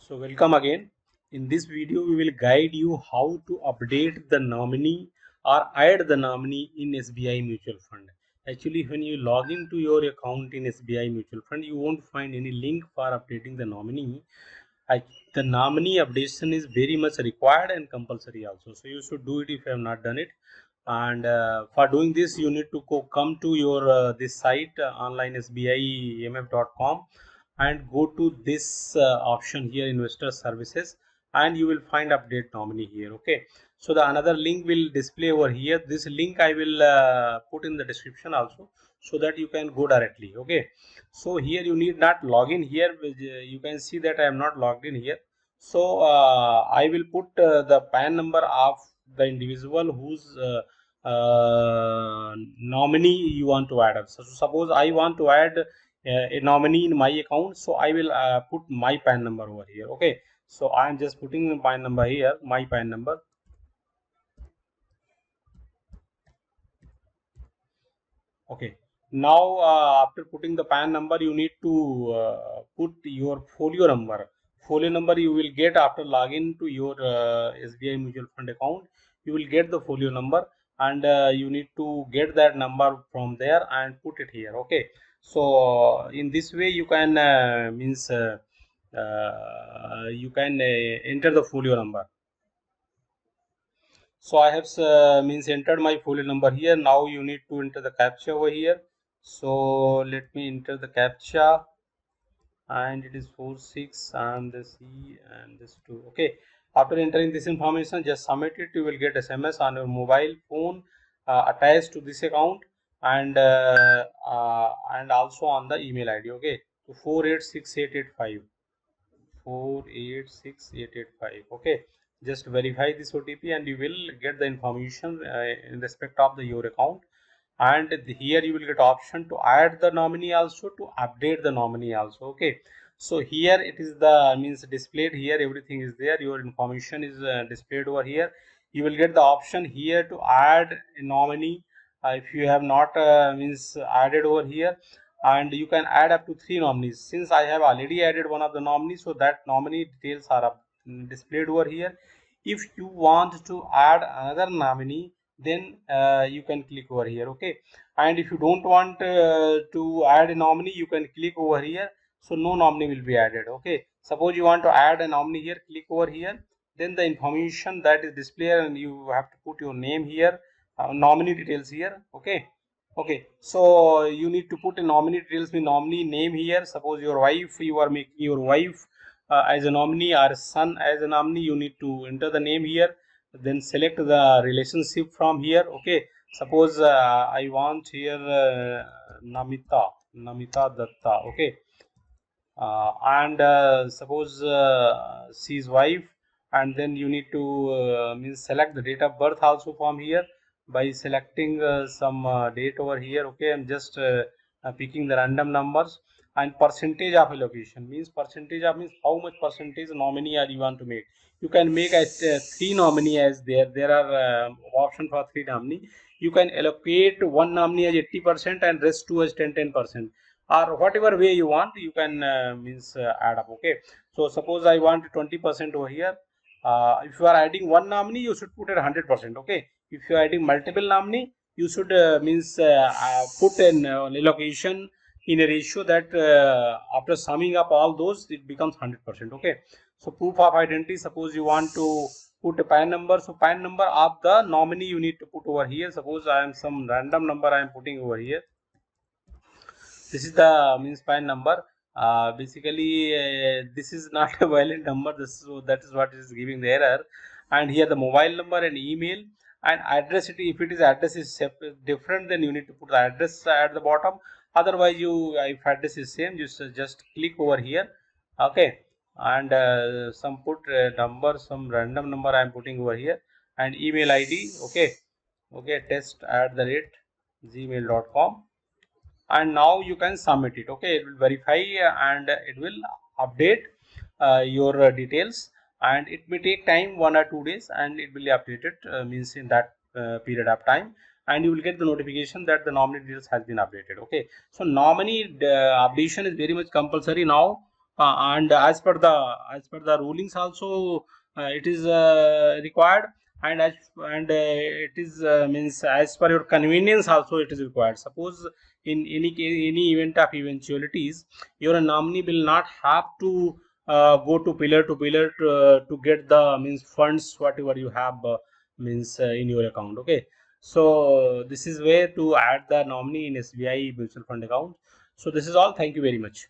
So welcome again. In this video, we will guide you how to update the nominee or add the nominee in SBI mutual fund. Actually, when you log into your account in SBI mutual fund, you won't find any link for updating the nominee. The nominee updation is very much required and compulsory also. So you should do it if you have not done it. And for doing this, you need to come to your this site online sbimf.com and go to this option here, investor services, and you will find update nominee here. Okay, so the another link will display over here. This link I will put in the description also, so that you can go directly. Okay, so here you need not log in here. You can see that I am not logged in here. So I will put the PAN number of the individual whose nominee you want to add. So suppose I want to add a nominee in my account, so I will put my PAN number over here. Okay, so I am just putting the PAN number here, my PAN number. Okay, now after putting the PAN number, you need to put your folio number. Folio number you will get after login to your SBI mutual fund account. You will get the folio number, and you need to get that number from there and put it here. Okay, so in this way you can you can enter the folio number. So I have entered my folio number here. Now you need to enter the captcha over here. So let me enter the captcha, and it is 46 and the C and this 2. Okay, after entering this information, just submit it. You will get SMS on your mobile phone attached to this account, and also on the email ID. Okay, so 486885. 486885. Okay, just verify this OTP and you will get the information in respect of your account. And here you will get option to add the nominee, also to update the nominee also. Okay, so here it is the displayed here, everything is there, your information is displayed over here. You will get the option here to add a nominee if you have not added over here, and you can add up to 3 nominees. Since I have already added one of the nominees, so that nominee details are displayed over here. If you want to add another nominee, then you can click over here. Okay, and if you don't want to add a nominee, you can click over here, so no nominee will be added. Okay, suppose you want to add a nominee here, click over here, then the information that is displayed, and you have to put your name here, nominee details here. Okay, okay, so you need to put a nominee details, mean nominee name here. Suppose your wife, you are making your wife as a nominee, or son as a nominee, you need to enter the name here, then select the relationship from here. Okay, suppose I want here Namita Datta. Okay, and suppose she is wife, and then you need to select the date of birth also from here by selecting some date over here. Okay, I'm just picking the random numbers. And percentage of allocation means percentage of means how much percentage nominee are you want to make. You can make as 3 nominee as there are option for 3 nominee. You can allocate one nominee as 80% and rest 2 as 10%, or whatever way you want, you can add up. Okay, so suppose I want 20% over here. If you are adding one nominee, you should put it 100%. Okay, if you are adding multiple nominee, you should put an allocation in a ratio that after summing up all those, it becomes 100%. Okay, so proof of identity, suppose you want to put a PAN number, so PAN number of the nominee you need to put over here. Suppose I am some random number I am putting over here. This is the PAN number. Basically this is not a valid number, so that is what is giving the error. And here the mobile number and email and address. If it is address is different, then you need to put the address at the bottom. Otherwise, if address is same, just click over here. Okay, and some put number, some random number I am putting over here, and email ID. Okay, okay, test@gmail.com, and now you can submit it. Okay, it will verify and it will update your details, and it may take time 1 or 2 days, and it will be updated in that period of time, and you will get the notification that the nominee details has been updated. Okay, so nominee updation is very much compulsory now. and as per the rulings also, it is required, and it is means as per your convenience also it is required. Suppose in any event of eventualities, your nominee will not have to go to pillar to get the means funds whatever you have means in your account. Okay, so this is way to add the nominee in SBI mutual fund account. So this is all. Thank you very much.